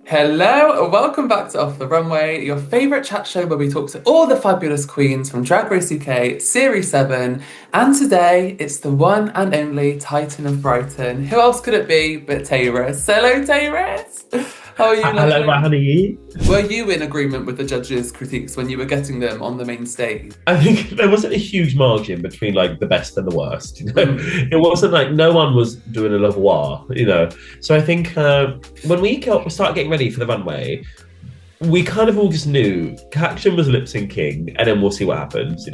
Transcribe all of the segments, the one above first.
Hello, welcome back to Off The Runway, your favourite chat show where we talk to all the fabulous queens from Drag Race UK Series 7. And today, it's the one and only Titan of Brighton. Who else could it be but Tayris? Hello, Tayris! How are you, Hello, my lovely? honey. Were you in agreement with the judges' critiques when you were getting them on the main stage? I think there wasn't a huge margin between like the best and the worst. Mm. It wasn't like no one was doing a lavoir. So I think when started getting ready for the runway, we kind of all just knew Action was lip syncing, and then we'll see what happens.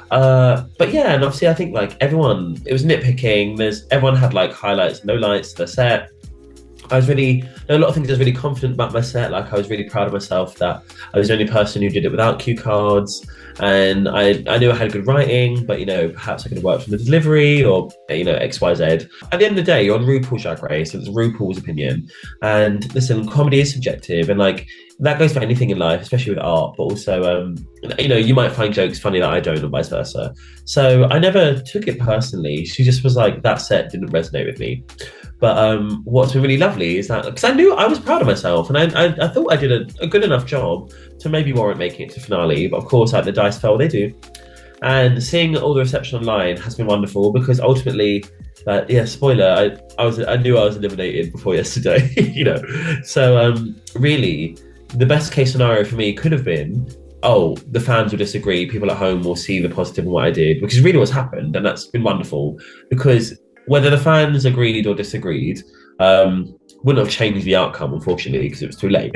But yeah, and obviously I think like everyone, it was nitpicking. Everyone had like highlights, no lights to the set. There were a lot of things I was really confident about my set. Like I was really proud of myself that I was the only person who did it without cue cards. And I knew I had good writing, but perhaps I could have worked on the delivery or, X, Y, Z. At the end of the day, you're on RuPaul's Drag Race, and it's RuPaul's opinion. And listen, comedy is subjective, and like that goes for anything in life, especially with art, but also, you might find jokes funny that I don't, or vice versa. So I never took it personally. She just was like, that set didn't resonate with me. But what's been really lovely is that, because I knew I was proud of myself, and I thought I did a good enough job to maybe warrant making it to finale. But of course, like the dice fell, they do. And seeing all the reception online has been wonderful because ultimately, spoiler, I knew I was eliminated before yesterday, So really, the best case scenario for me could have been, oh, the fans will disagree, people at home will see the positive in what I did, which is really what's happened, and that's been wonderful because whether the fans agreed or disagreed wouldn't have changed the outcome, unfortunately, because it was too late.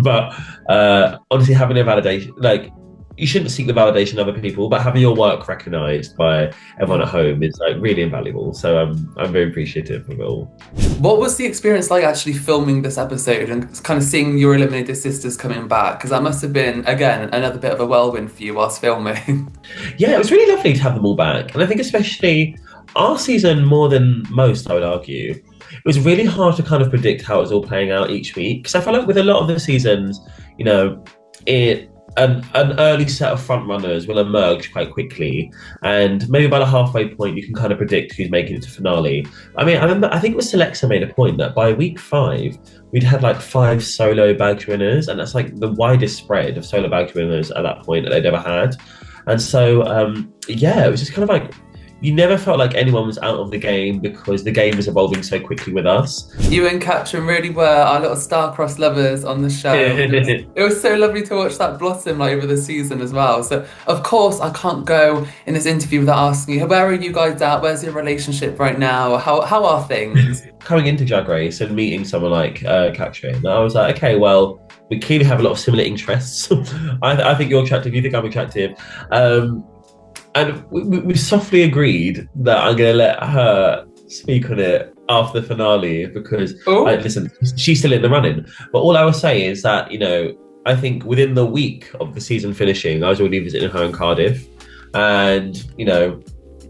But honestly, having a validation, like, you shouldn't seek the validation of other people, but having your work recognised by everyone at home is like really invaluable. So I'm very appreciative of it all. What was the experience like actually filming this episode and kind of seeing your eliminated sisters coming back? Because that must have been, again, another bit of a whirlwind for you whilst filming. Yeah, it was really lovely to have them all back. And I think especially our season, more than most, I would argue, it was really hard to kind of predict how it was all playing out each week. Because I felt like with a lot of the seasons, an early set of front runners will emerge quite quickly, and maybe by the halfway point you can kind of predict who's making it to finale. I mean, I think it was Celexa made a point that by week 5 we'd had like 5 solo badge winners, and that's like the widest spread of solo badge winners at that point that they'd ever had. And so it was just kind of like you never felt like anyone was out of the game because the game was evolving so quickly with us. You and Katrin really were our little star-crossed lovers on the show. It was so lovely to watch that blossom like, over the season as well. So, of course, I can't go in this interview without asking you, where are you guys at? Where's your relationship right now? How are things? Coming into Drag Race and meeting someone like Katrin, I was like, okay, well, we clearly have a lot of similar interests. I think you're attractive, you think I'm attractive. And we softly agreed that I'm going to let her speak on it after the finale because, listen, she's still in the running. But all I will say is that, I think within the week of the season finishing, I was already visiting her in Cardiff. And,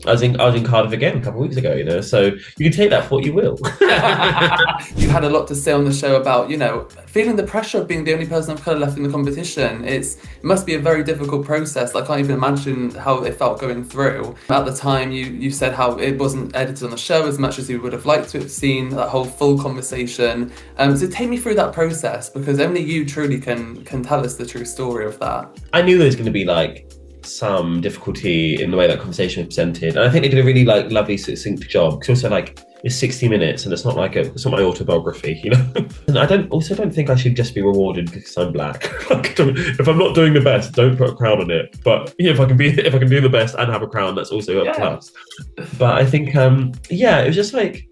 I was in Cardiff again a couple of weeks ago, so you can take that for what you will. You had a lot to say on the show about, feeling the pressure of being the only person of colour left in the competition. It must be a very difficult process. I can't even imagine how it felt going through. At the time, you said how it wasn't edited on the show as much as you would have liked to have seen, that whole full conversation. So take me through that process, because only you truly can tell us the true story of that. I knew there was going to be like some difficulty in the way that conversation was presented, and I think they did a really like lovely succinct job, because also like it's 60 minutes and it's not my autobiography, And I don't think I should just be rewarded because I'm black. If I'm not doing the best, don't put a crown on it, but if I can do the best and have a crown, that's also a plus. But I think it was just like,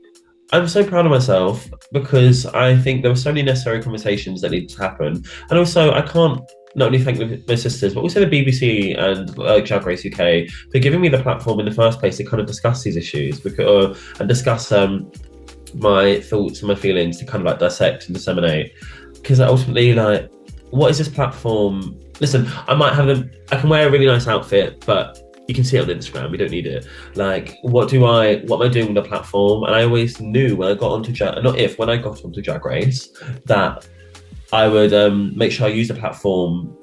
I'm so proud of myself because I think there were so many necessary conversations that needed to happen, and also I can't not only thank my sisters, but also the BBC and Drag Race UK for giving me the platform in the first place to kind of discuss these issues and discuss my thoughts and my feelings, to kind of like dissect and disseminate. Because ultimately, like, what is this platform? Listen, I can wear a really nice outfit, but you can see it on Instagram. We don't need it. Like, what am I doing with the platform? And I always knew when I got onto Drag Race that I would make sure I use the platform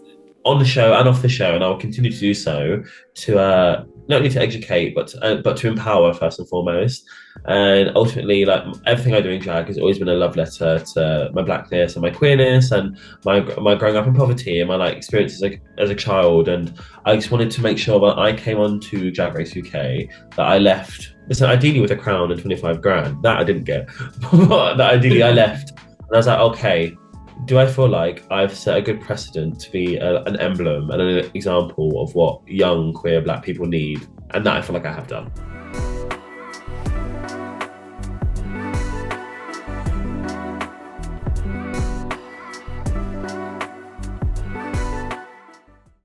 on the show and off the show, and I will continue to do so to not only to educate but to empower first and foremost. And ultimately, like everything I do in drag has always been a love letter to my blackness and my queerness and my growing up in poverty and my like experiences as a child. And I just wanted to make sure that I came on to Drag Race UK that I left. Listen, ideally with a crown and 25 grand. That I didn't get, but that ideally I left. And I was like, okay, do I feel like I've set a good precedent to be an emblem and an example of what young queer black people need? And that I feel like I have done.